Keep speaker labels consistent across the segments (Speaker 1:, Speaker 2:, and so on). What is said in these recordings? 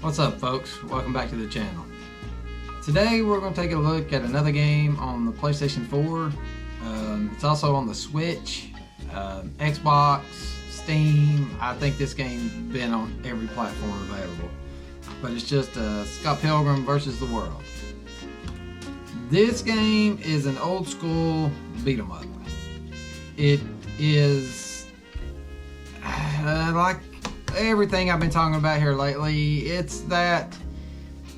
Speaker 1: What's up, folks? Welcome back to the channel. Today we're going to take a look at another game on the PlayStation 4. It's also on the Switch, Xbox, Steam. I think this game's been on every platform available. But it's just Scott Pilgrim versus the World. This game is an old school beat 'em up. It is like everything I've been talking about here lately. It's that,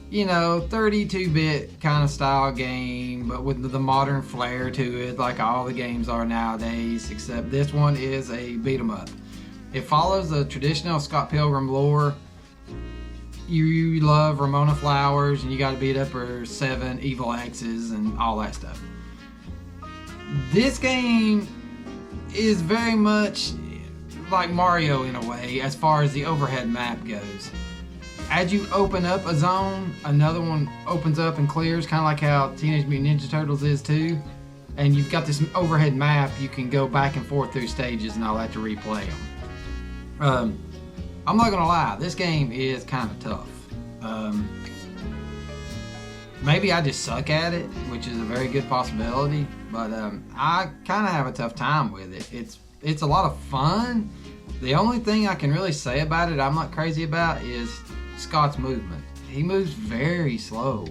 Speaker 1: 32-bit kind of style game, but with the modern flair to it, like all the games are nowadays, except this one is a beat 'em up. It follows the traditional Scott Pilgrim lore. You love Ramona Flowers, and you got to beat up her 7 evil exes and all that stuff. This game is very much like Mario in a way, as far as the overhead map goes. As you open up a zone, another one opens up and clears, kind of like how Teenage Mutant Ninja Turtles is too. And you've got this overhead map, you can go back and forth through stages and all that to replay them. I'm not gonna lie, this game is kind of tough. Maybe I just suck at it, which is a very good possibility, but I kind of have a tough time with it. It's a lot of fun. The only thing I can really say about it I'm not crazy about is Scott's movement. He moves very slow.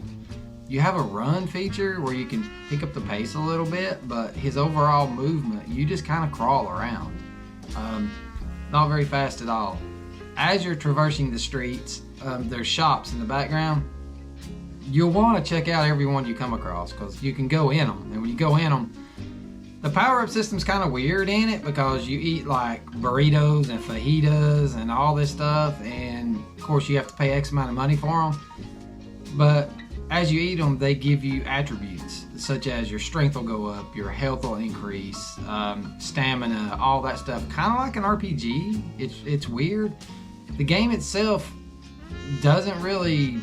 Speaker 1: You have a run feature where you can pick up the pace a little bit, but his overall movement, you just kind of crawl around. Not very fast at all. As you're traversing the streets, there's shops in the background. You'll want to check out every one you come across, because you can go in them, and when you go in them, the power-up system's kind of weird in it, because you eat like burritos and fajitas and all this stuff, and of course you have to pay X amount of money for them. But as you eat them, they give you attributes, such as your strength will go up, your health will increase, stamina, all that stuff. Kind of like an RPG. It's weird. The game itself doesn't really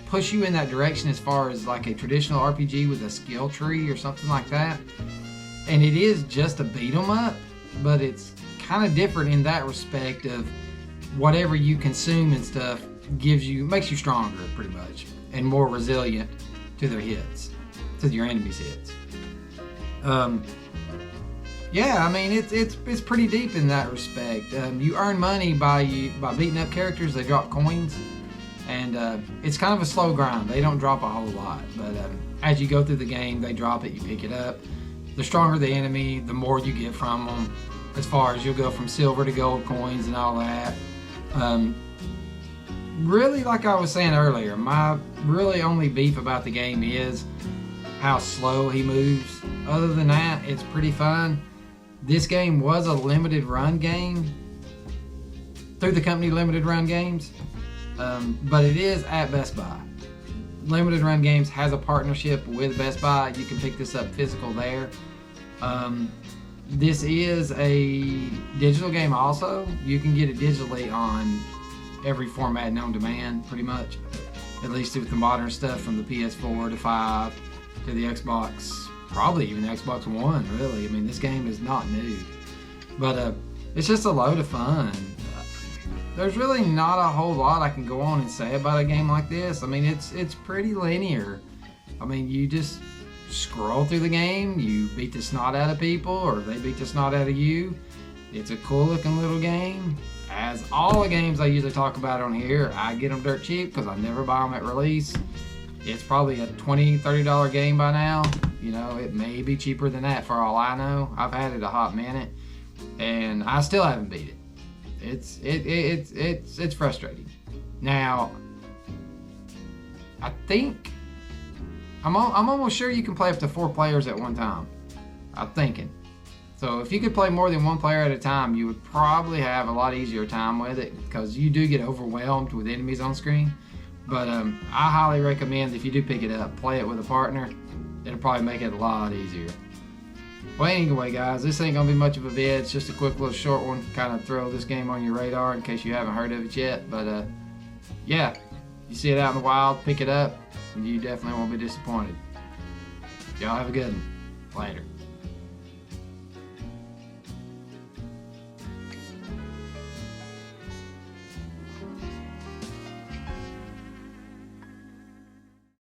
Speaker 1: push you in that direction as far as like a traditional RPG with a skill tree or something like that. And it is just a beat 'em up, but it's kind of different in that respect of whatever you consume and stuff makes you stronger pretty much, and more resilient to their hits, to your enemies' hits. Yeah, I mean it's pretty deep in that respect. You earn money by beating up characters. They drop coins, and it's kind of a slow grind. They don't drop a whole lot, but as you go through the game, they drop it. You pick it up. The stronger the enemy, the more you get from them. As far as you'll go from silver to gold coins and all that. Really, like I was saying earlier, my really only beef about the game is how slow he moves. Other than that, it's pretty fun. This game was a limited run game through the company Limited Run Games, but it is at Best Buy. Limited Run Games has a partnership with Best Buy. You can pick this up physical there. This is a digital game also. You can get it digitally on every format known to man, pretty much. At least with the modern stuff, from the PS4 to 5 to the Xbox, probably even the Xbox One, really. I mean, this game is not new. But it's just a load of fun. There's really not a whole lot I can go on and say about a game like this. I mean, it's pretty linear. I mean, you just scroll through the game, you beat the snot out of people, or they beat the snot out of you. It's a cool looking little game. As all the games I usually talk about on here, I get them dirt cheap because I never buy them at release. It's probably a $20, $30 game by now. It may be cheaper than that for all I know. I've had it a hot minute, and I still haven't beat it. It's frustrating. Now, I think I'm almost sure you can play up to 4 players at one time. I'm thinking. So if you could play more than 1 player at a time, you would probably have a lot easier time with it, because you do get overwhelmed with enemies on screen. But I highly recommend, if you do pick it up, play it with a partner. It'll probably make it a lot easier. Well, anyway, guys, this ain't gonna be much of a vid. It's just a quick little short one, kind of throw this game on your radar in case you haven't heard of it yet. But yeah, you see it out in the wild, pick it up, and you definitely won't be disappointed. Y'all have a good one. Later.